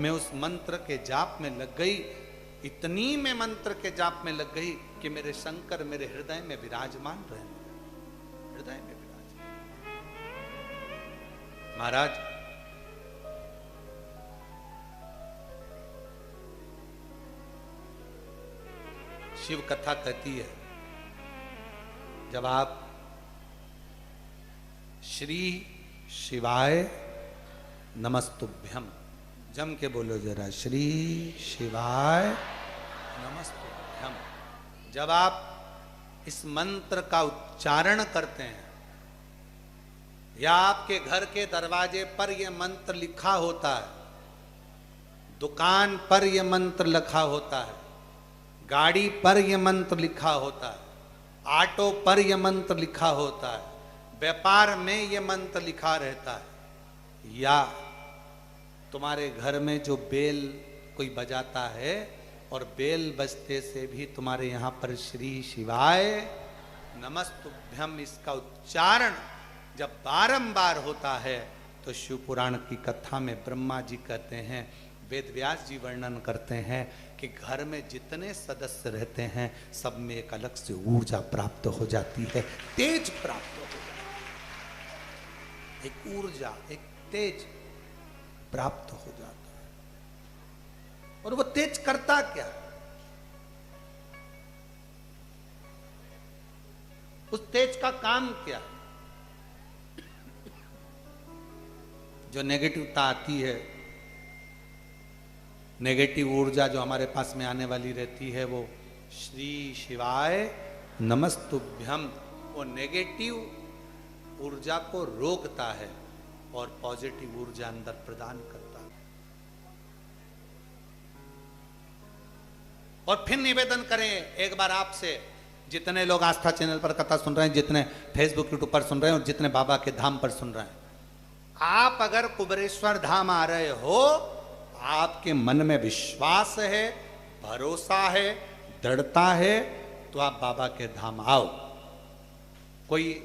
मैं उस मंत्र के जाप में लग गई, इतनी मैं मंत्र के जाप में लग गई कि मेरे शंकर मेरे हृदय में विराजमान रहे, हृदय में विराजमान। महाराज, शिव कथा कहती है, जब आप श्री शिवाय नमस्तुभ्यम, जम के बोलो जरा, श्री शिवाय नमस्तुभ्यम, जब आप इस मंत्र का उच्चारण करते हैं या आपके घर के दरवाजे पर यह मंत्र लिखा होता है, दुकान पर यह मंत्र लिखा होता है, गाड़ी पर यह मंत्र लिखा होता है, ऑटो पर यह मंत्र लिखा होता है, व्यापार में यह मंत्र लिखा रहता है, या तुम्हारे घर में जो बेल कोई बजाता है और बेल बजते से भी तुम्हारे यहां पर श्री शिवाय नमस्तुभ्यम इसका उच्चारण जब बारंबार होता है तो शिव पुराण की कथा में ब्रह्मा जी कहते हैं, वेद व्यास जी वर्णन करते हैं कि घर में जितने सदस्य रहते हैं सब में एक अलग से ऊर्जा प्राप्त हो जाती है, तेज प्राप्त हो जाती है, एक ऊर्जा, एक तेज प्राप्त हो जाता है। और वो तेज करता क्या? उस तेज का काम क्या? जो नेगेटिवता आती है, नेगेटिव ऊर्जा जो हमारे पास में आने वाली रहती है, वो श्री शिवाय नमस्तुभ्यम वो नेगेटिव ऊर्जा को रोकता है और पॉजिटिव ऊर्जा अंदर प्रदान करता है। और फिर निवेदन करें एक बार आपसे, जितने लोग आस्था चैनल पर कथा सुन रहे हैं, जितने फेसबुक यूट्यूब पर सुन रहे हैं और जितने बाबा के धाम पर सुन रहे हैं, आप अगर कुबेरेश्वर धाम आ रहे हो, आपके मन में विश्वास है, भरोसा है, दृढ़ता है, तो आप बाबा के धाम आओ। कोई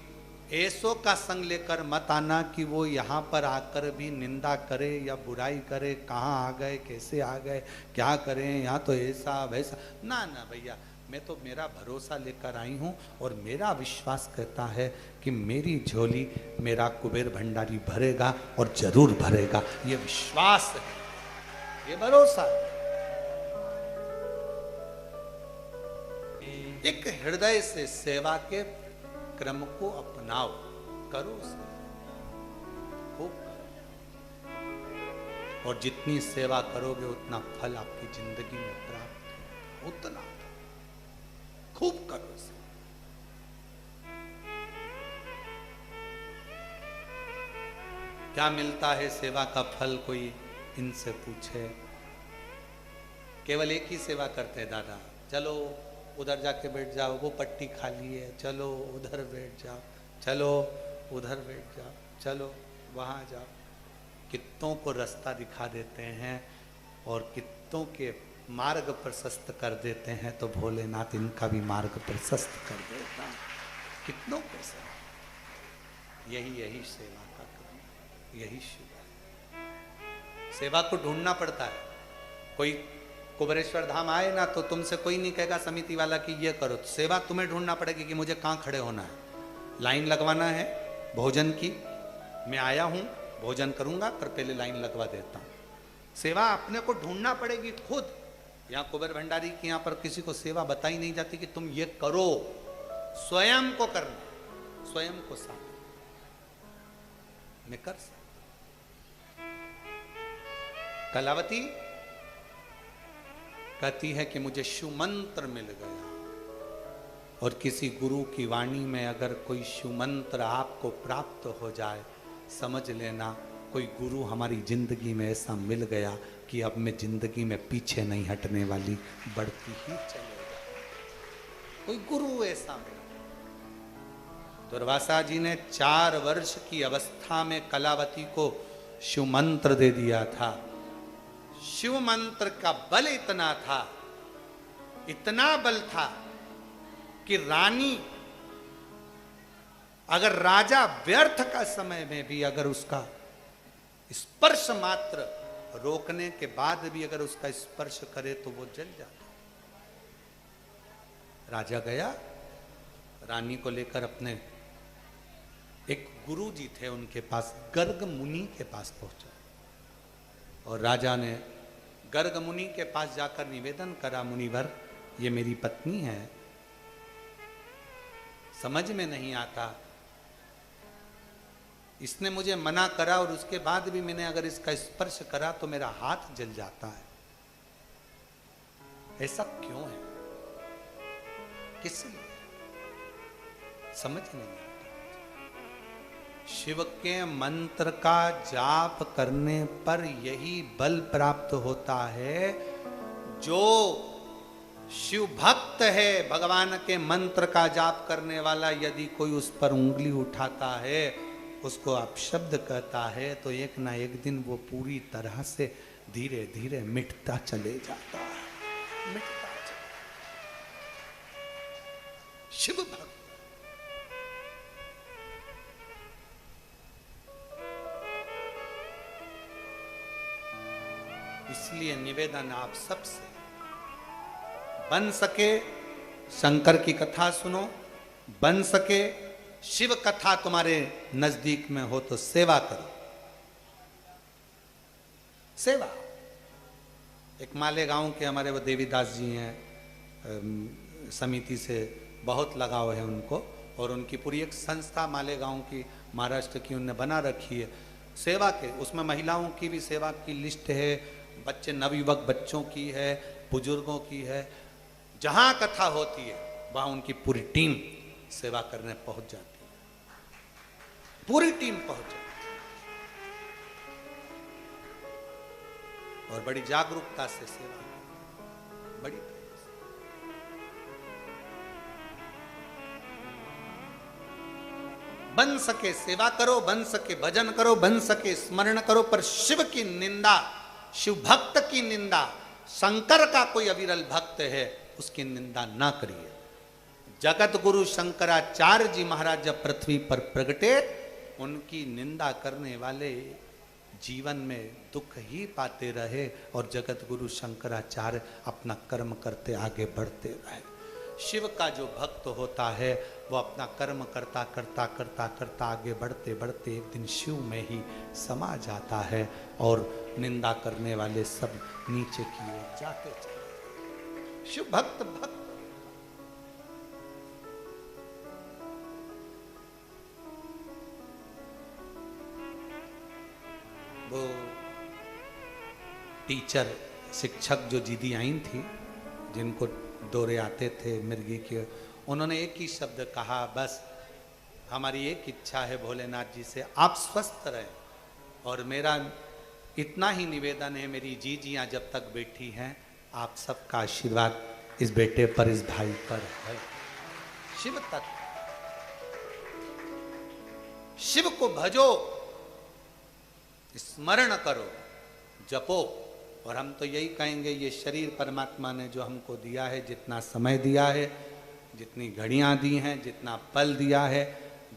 ऐसो का संग लेकर मत आना कि वो यहाँ पर आकर भी निंदा करे या बुराई करे, कहाँ आ गए, कैसे आ गए, क्या करें, यहाँ तो ऐसा वैसा। ना ना भैया, मैं तो मेरा भरोसा लेकर आई हूँ और मेरा विश्वास कहता है कि मेरी झोली मेरा कुबेर भंडारी भरेगा और जरूर भरेगा। ये विश्वास है, ये भरोसा है। एक हृदय से सेवा के क्रम को अपनाओ, करो खूब, और जितनी सेवा करोगे उतना फल आपकी जिंदगी में प्राप्त हो, उतना खूब करो इसे। क्या मिलता है सेवा का फल, कोई इनसे पूछे। केवल एक ही सेवा करते हैं, दादा चलो उधर जाके बैठ जाओ, वो पट्टी खाली है, चलो उधर बैठ जाओ, चलो उधर बैठ जाओ, चलो वहाँ जाओ। कित्तों को रास्ता दिखा देते हैं और कित्तों के मार्ग प्रशस्त कर देते हैं, तो भोलेनाथ इनका भी मार्ग प्रशस्त कर देता है। कितनों को सेवा, यही सेवा का क्रम, यही शिव है। सेवा को ढूंढना पड़ता है। कोई कुबेरेश्वर धाम आए ना तो तुमसे कोई नहीं कहेगा समिति वाला कि ये करो, सेवा तुम्हें ढूंढना पड़ेगी कि मुझे कहाँ खड़े होना है, लाइन लगवाना है भोजन की, मैं आया हूँ भोजन करूँगा पर पहले लाइन लगवा देता हूँ। सेवा अपने को ढूंढना पड़ेगी खुद। यहाँ कुबेर भंडारी की यहाँ पर किसी को सेवा बताई नहीं जाती कि तुम ये करो, स्वयं को करना, स्वयं को साथ में कर सकता। कलावती कहती है कि मुझे शिव मंत्र मिल गया, और किसी गुरु की वाणी में अगर कोई शिव मंत्र आपको प्राप्त हो जाए, समझ लेना कोई गुरु हमारी जिंदगी में ऐसा मिल गया कि अब मैं जिंदगी में पीछे नहीं हटने वाली, बढ़ती ही चलेगा। कोई गुरु ऐसा मिला। दुर्वासा जी ने 4 वर्ष की अवस्था में कलावती को शिव मंत्र दे दिया था। शिव मंत्र का बल इतना था, इतना बल था कि रानी, अगर राजा व्यर्थ का समय में भी अगर उसका स्पर्श मात्र रोकने के बाद भी अगर उसका स्पर्श करे तो वो जल जाता। राजा गया, रानी को लेकर अपने एक गुरु जी थे उनके पास, गर्ग मुनि के पास पहुंचा और राजा ने गर्ग मुनि के पास जाकर निवेदन करा, मुनिवर ये मेरी पत्नी है, समझ में नहीं आता, इसने मुझे मना करा और उसके बाद भी मैंने अगर इसका स्पर्श करा तो मेरा हाथ जल जाता है, ऐसा क्यों है, किस लिए, समझ नहीं आता। शिव के मंत्र का जाप करने पर यही बल प्राप्त होता है। जो शिव भक्त है, भगवान के मंत्र का जाप करने वाला, यदि कोई उस पर उंगली उठाता है, उसको अपशब्द कहता है, तो एक ना एक दिन वो पूरी तरह से धीरे धीरे मिटता चले जाता है, मिटता चले। शिव भक्त इसलिए निवेदन आप सबसे, बन सके शंकर की कथा सुनो, बन सके शिव कथा तुम्हारे नजदीक में हो तो सेवा करो। सेवा, एक मालेगांव के हमारे वो देवीदास जी हैं, समिति से बहुत लगाव है उनको, और उनकी पूरी एक संस्था मालेगांव की, महाराष्ट्र की, उनने बना रखी है सेवा के। उसमें महिलाओं की भी सेवा की लिस्ट है, बच्चे नवयुवक बच्चों की है, बुजुर्गों की है। जहां कथा होती है वहां उनकी पूरी टीम सेवा करने पहुंच जाती है, पूरी टीम पहुंच जाती है और बड़ी जागरूकता से सेवा, बड़ी बन सके सेवा करो, बन सके भजन करो, बन सके स्मरण करो, पर शिव की निंदा, शिव भक्त की निंदा, शंकर का कोई अविरल भक्त है उसकी निंदा ना करिए। जगत गुरु शंकराचार्य जी महाराज जब पृथ्वी पर प्रगटे, उनकी निंदा करने वाले जीवन में दुख ही पाते रहे और जगत गुरु शंकराचार्य अपना कर्म करते आगे बढ़ते रहे। शिव का जो भक्त होता है वो अपना कर्म करता करता करता करता आगे बढ़ते बढ़ते एक दिन शिव में ही समा जाता है और निंदा करने वाले सब नीचे की ओर जाते चले। शिव भक्त भक्त वो टीचर शिक्षक जो दीदी आई थी, जिनको दौरे आते थे मिर्गी के, उन्होंने एक ही शब्द कहा, बस हमारी एक इच्छा है भोलेनाथ जी से, आप स्वस्थ रहें, और मेरा इतना ही निवेदन है, मेरी जीजियां जब तक बैठी हैं, आप सबका आशीर्वाद इस बेटे पर, इस भाई पर है। शिव तक, शिव को भजो, स्मरण करो, जपो। और हम तो यही कहेंगे, ये शरीर परमात्मा ने जो हमको दिया है, जितना समय दिया है, जितनी घड़ियां दी हैं, जितना पल दिया है,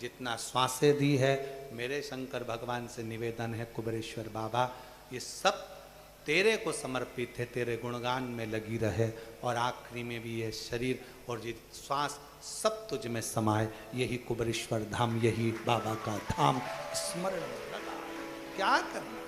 जितना श्वासें दी है, मेरे शंकर भगवान से निवेदन है, कुबेरेश्वर बाबा, ये सब तेरे को समर्पित है, तेरे गुणगान में लगी रहे, और आखिरी में भी ये शरीर और ये श्वास सब तुझ में समाये। यही कुबेरेश्वर धाम, यही बाबा का धाम, स्मरण में लगा। क्या करना,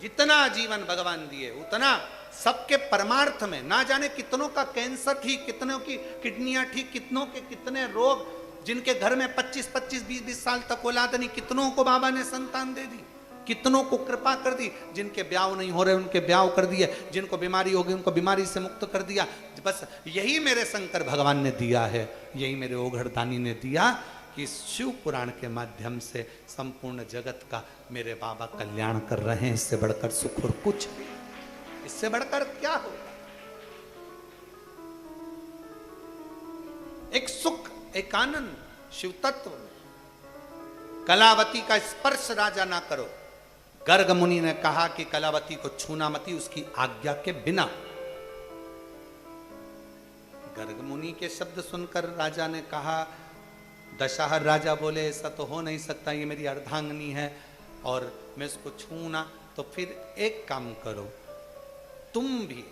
जितना जीवन भगवान दिए उतना सबके परमार्थ में, ना जाने कितनों का कैंसर ठीक, कितनों की किडनियां ठीक, कितनों के कितने रोग, जिनके घर में 25-25, 20-20 साल तक औलाद नहीं, कितनों को बाबा ने संतान दे दी, कितनों को कृपा कर दी, जिनके ब्याह नहीं हो रहे उनके ब्याह कर दिए, जिनको बीमारी होगी उनको बीमारी से मुक्त कर दिया। बस यही मेरे शंकर भगवान ने दिया है, यही मेरे ओघड़दानी ने दिया कि शिव पुराण के माध्यम से संपूर्ण जगत का मेरे बाबा कल्याण कर रहे हैं। इससे बढ़कर सुख और कुछ, इससे बढ़कर क्या होगा? एक सुख, एक आनंद शिव तत्व में। कलावती का स्पर्श राजा ना करो। गर्ग मुनि ने कहा कि कलावती को छूना मती, उसकी आज्ञा के बिना। गर्ग मुनि के शब्द सुनकर राजा ने कहा, दशहर राजा बोले ऐसा तो हो नहीं सकता, ये मेरी अर्धांगिनी है और मैं इसको छूना तो फिर एक काम करो, तुम भी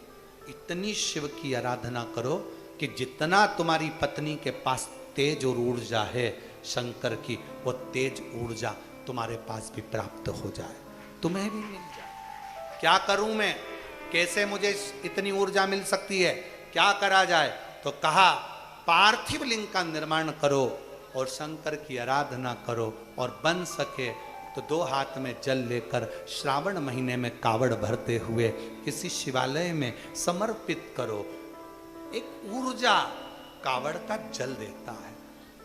इतनी शिव की आराधना करो कि जितना तुम्हारी पत्नी के पास तेज और ऊर्जा है शंकर की, वो तेज ऊर्जा तुम्हारे पास भी प्राप्त हो जाए, तुम्हें भी मिल जाए। क्या करूं मैं, कैसे मुझे इतनी ऊर्जा मिल सकती है, क्या करा जाए? तो कहा पार्थिव लिंग का निर्माण करो और शंकर की आराधना करो, और बन सके तो 2 हाथ में जल लेकर श्रावण महीने में कावड़ भरते हुए किसी शिवालय में समर्पित करो। एक ऊर्जा कावड़ का जल देता है।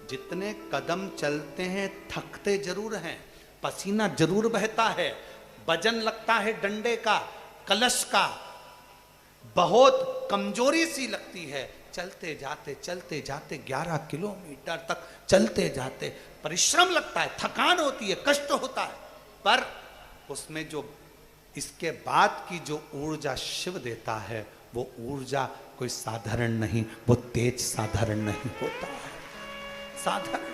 जितने कदम चलते हैं थकते जरूर हैं, पसीना जरूर बहता है, वजन लगता है डंडे का, कलश का, बहुत कमजोरी सी लगती है। चलते जाते 11 किलोमीटर तक चलते जाते परिश्रम लगता है, थकान होती है, कष्ट होता है, पर उसमें जो इसके बाद की जो ऊर्जा शिव देता है, वो ऊर्जा कोई साधारण नहीं, वो तेज साधारण नहीं होता है, साधारण।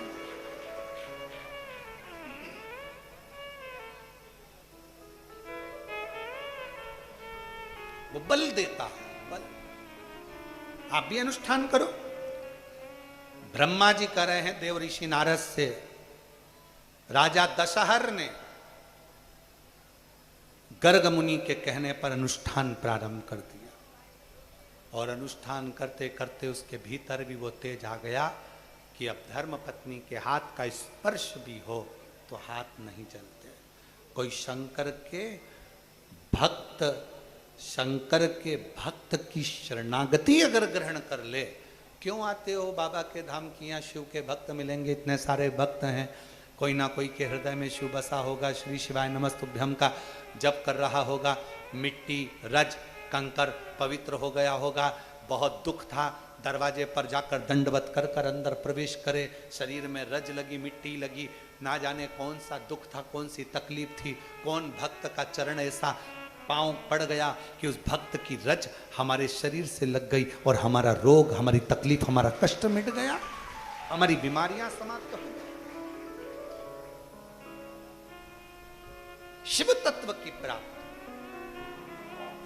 वो बल देता है, बल। आप भी अनुष्ठान करो। ब्रह्मा जी कर रहे हैं देव ऋषि नारद से, राजा दशहर ने गर्ग मुनि के कहने पर अनुष्ठान प्रारंभ कर दिया, और अनुष्ठान करते करते उसके भीतर भी वो तेज आ गया कि अब धर्म पत्नी के हाथ का स्पर्श भी हो तो हाथ नहीं चलते। कोई शंकर के भक्त की शरणागति अगर ग्रहण कर ले, क्यों आते हो बाबा के धाम की, यहाँ शिव के भक्त मिलेंगे, इतने सारे भक्त हैं, कोई ना कोई के हृदय में शिव बसा होगा, श्री शिवाय नमस्तुभ्यम का जप कर रहा होगा, मिट्टी रज कंकर पवित्र हो गया होगा, बहुत दुख था, दरवाजे पर जाकर दंडवत कर कर अंदर प्रवेश करे, शरीर में रज लगी, मिट्टी लगी, ना जाने कौन सा दुख था, कौन सी तकलीफ थी, कौन भक्त का चरण ऐसा पांव पड़ गया कि उस भक्त की रज हमारे शरीर से लग गई और हमारा रोग, हमारी तकलीफ, हमारा कष्ट मिट गया, हमारी बीमारियां समाप्त हो गई। शिव तत्व की प्राप्ति,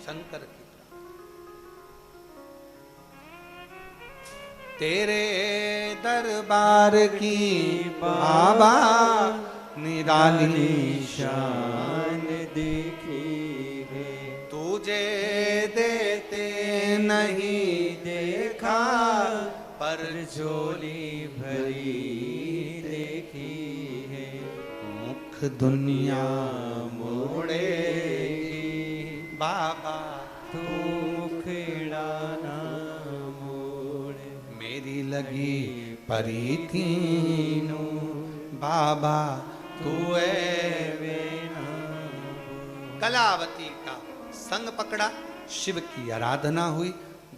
शंकर की प्राप्ति। तेरे दरबार की बाबा निराली शान देखी है, तुझे देते नहीं देखा, पर झोली भरी देखी है, मुख दुनिया मोड़े बाबा तू मुखड़ा ना मोड़े, मेरी लगी परी तीनू बाबा तू कलावती का संग पकड़ा, शिव की आराधना हुई,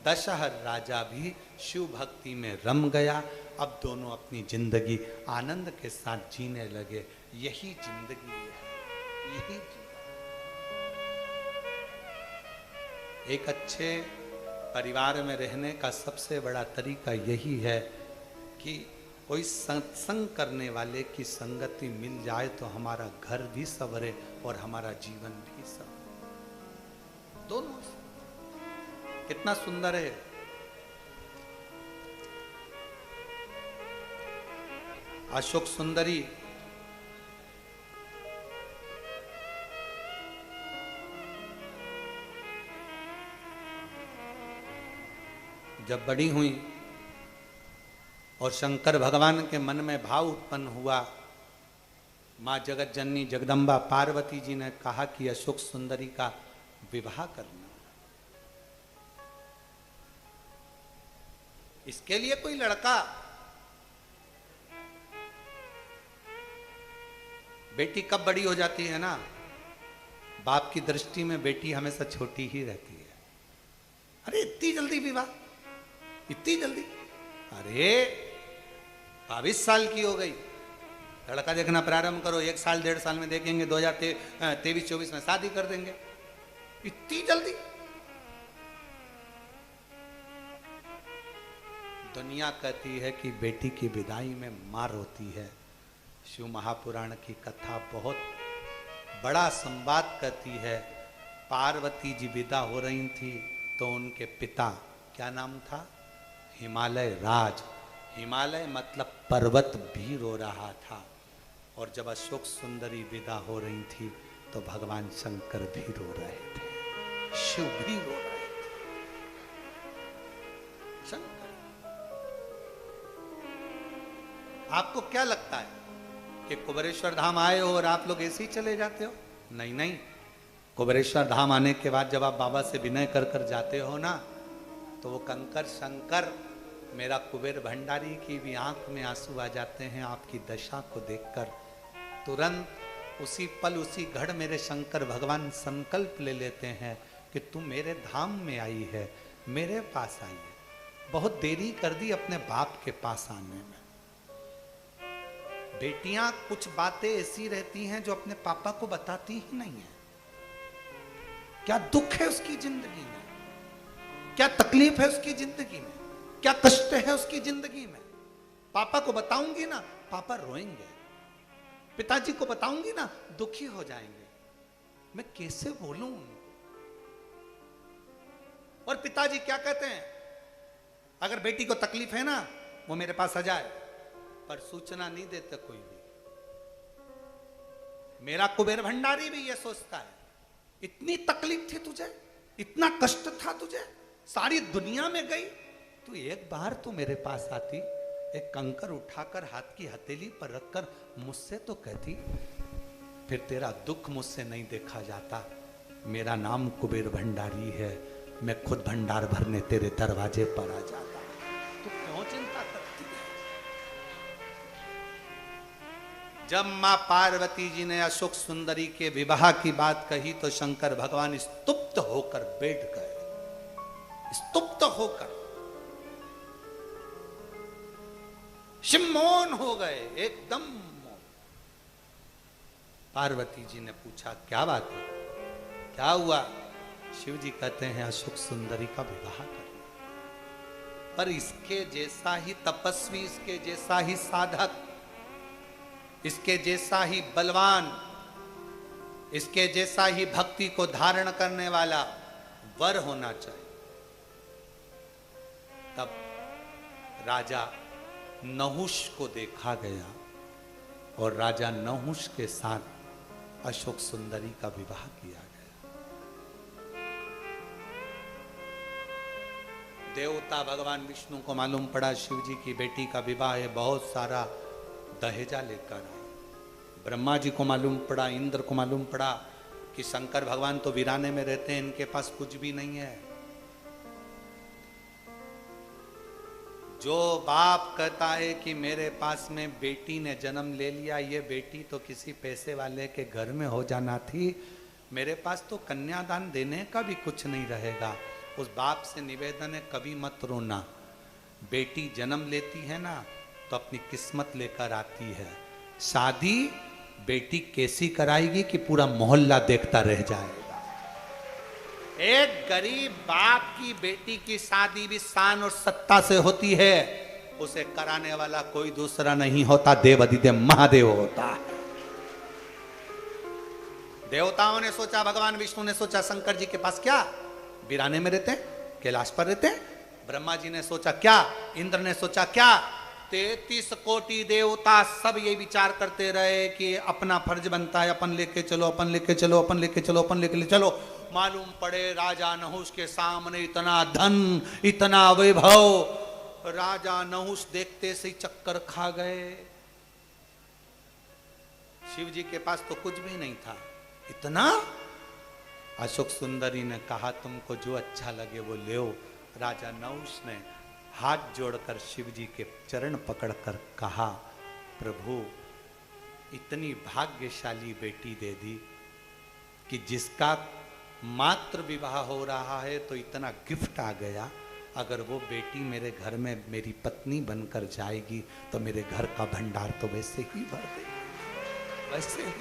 दशहर राजा भी शिव भक्ति में रम गया। अब दोनों अपनी जिंदगी आनंद के साथ जीने लगे। यही जिंदगी है, यही एक अच्छे परिवार में रहने का सबसे बड़ा तरीका यही है कि कोई सत्संग करने वाले की संगति मिल जाए तो हमारा घर भी संवरे और हमारा जीवन भी संवरे, दोनों। कितना सुंदर है। अशोक सुंदरी जब बड़ी हुई और शंकर भगवान के मन में भाव उत्पन्न हुआ, माँ जगत जननी जगदम्बा पार्वती जी ने कहा कि अशोक सुंदरी का विवाह करना। इसके लिए कोई लड़का, बेटी कब बड़ी हो जाती है ना, बाप की दृष्टि में बेटी हमेशा छोटी ही रहती है। अरे इतनी जल्दी विवाह, इतनी जल्दी, अरे 22 साल की हो गई, लड़का देखना प्रारंभ करो, 1 साल 1.5 साल में देखेंगे, 2023-24 में शादी कर देंगे, इतनी जल्दी। दुनिया कहती है कि बेटी की विदाई में मां रोती है। शिव महापुराण की कथा बहुत बड़ा संवाद करती है। पार्वती जी विदा हो रही थी तो उनके पिता, क्या नाम था, हिमालय राज, हिमालय मतलब पर्वत भी रो रहा था। और जब अशोक सुंदरी विदा हो रही थी तो भगवान शंकर भी रो रहे थे, शिव भी रो रहे थे। शंकर, आपको क्या लगता है कि कुबेरेश्वर धाम आए हो और आप लोग ऐसे ही चले जाते हो? नहीं नहीं, कुबेरेश्वर धाम आने के बाद जब आप बाबा से विनय कर कर जाते हो ना, तो वो कंकर शंकर, मेरा कुबेर भंडारी की भी आंख में आंसू आ जाते हैं आपकी दशा को देखकर। तुरंत उसी पल उसी घड़ मेरे शंकर भगवान संकल्प ले लेते हैं कि तू मेरे धाम में आई है, मेरे पास आई है। बहुत देरी कर दी अपने बाप के पास आने में। बेटियां कुछ बातें ऐसी रहती हैं जो अपने पापा को बताती ही नहीं है। क्या दुख है उसकी जिंदगी में, क्या तकलीफ है उसकी जिंदगी में, क्या कष्ट है उसकी जिंदगी में। पापा को बताऊंगी ना, पापा रोएंगे। पिताजी को बताऊंगी ना, दुखी हो जाएंगे। मैं कैसे बोलूं उनको? और पिताजी क्या कहते हैं, अगर बेटी को तकलीफ है ना, वो मेरे पास आ जाए, पर सूचना नहीं देते कोई भी। मेरा कुबेर भंडारी भी ये सोचता है, इतनी तकलीफ थी तुझे, इतना कष्ट था तुझे, सारी दुनिया में गई, तू एक बार तो मेरे पास आती, एक कंकर उठाकर हाथ की हथेली पर रखकर मुझसे तो कहती। फिर तेरा दुख मुझसे नहीं देखा जाता। मेरा नाम कुबेर भंडारी है, मैं खुद भंडार भरने तेरे दरवाजे पर आ जाता। तू क्यों चिंता करती है? जब मां पार्वती जी ने अशोक सुंदरी के विवाह की बात कही तो शंकर भगवान स्तुप्त होकर बैठ गए, स्तुप्त होकर मौन हो गए, एकदम मौन। पार्वती जी ने पूछा, क्या बात है, क्या हुआ? शिव जी कहते हैं, अशोक सुंदरी का विवाह करना। पर इसके जैसा ही तपस्वी, इसके जैसा ही साधक, इसके जैसा ही बलवान, इसके जैसा ही भक्ति को धारण करने वाला वर होना चाहिए। तब राजा नहुष को देखा गया और राजा नहुष के साथ अशोक सुंदरी का विवाह किया गया। देवता भगवान विष्णु को मालूम पड़ा शिव जी की बेटी का विवाह है, बहुत सारा दहेजा लेकर आए। ब्रह्मा जी को मालूम पड़ा, इंद्र को मालूम पड़ा कि शंकर भगवान तो वीराने में रहते हैं, इनके पास कुछ भी नहीं है। जो बाप कहता है कि मेरे पास में बेटी ने जन्म ले लिया, ये बेटी तो किसी पैसे वाले के घर में हो जाना थी, मेरे पास तो कन्यादान देने का भी कुछ नहीं रहेगा। उस बाप से निवेदन है, कभी मत रोना। बेटी जन्म लेती है ना तो अपनी किस्मत लेकर आती है। शादी बेटी कैसी कराएगी कि पूरा मोहल्ला देखता रह जाएगा। एक गरीब बाप की बेटी की शादी भी शान और सत्ता से होती है, उसे कराने वाला कोई दूसरा नहीं होता, देव अधिदेव महादेव होता है। देवताओं ने सोचा, भगवान विष्णु ने सोचा, शंकर जी के पास क्या, वीराने में रहते हैं, कैलाश पर रहते हैं। ब्रह्मा जी ने सोचा क्या, इंद्र ने सोचा क्या, 33 कोटि देवता सब ये विचार करते रहे कि अपना फर्ज बनता है, अपन लेके चलो, अपन लेके चलो, अपन लेके चलो, अपन लेके चलो। मालूम पड़े राजा नहुष के सामने इतना धन, इतना वैभव, राजा नहुष देखते से चक्कर खा गए। शिव जी के पास तो कुछ भी नहीं था, इतना। अशोक सुंदरी ने कहा, तुमको जो अच्छा लगे वो ले। राजा नहुष ने हाथ जोड़कर शिव जी के चरण पकड़कर कहा, प्रभु इतनी भाग्यशाली बेटी दे दी कि जिसका मात्र विवाह हो रहा है तो इतना गिफ्ट आ गया। अगर वो बेटी मेरे घर में मेरी पत्नी बनकर जाएगी तो मेरे घर का भंडार तो वैसे ही भर देगी, वैसे ही।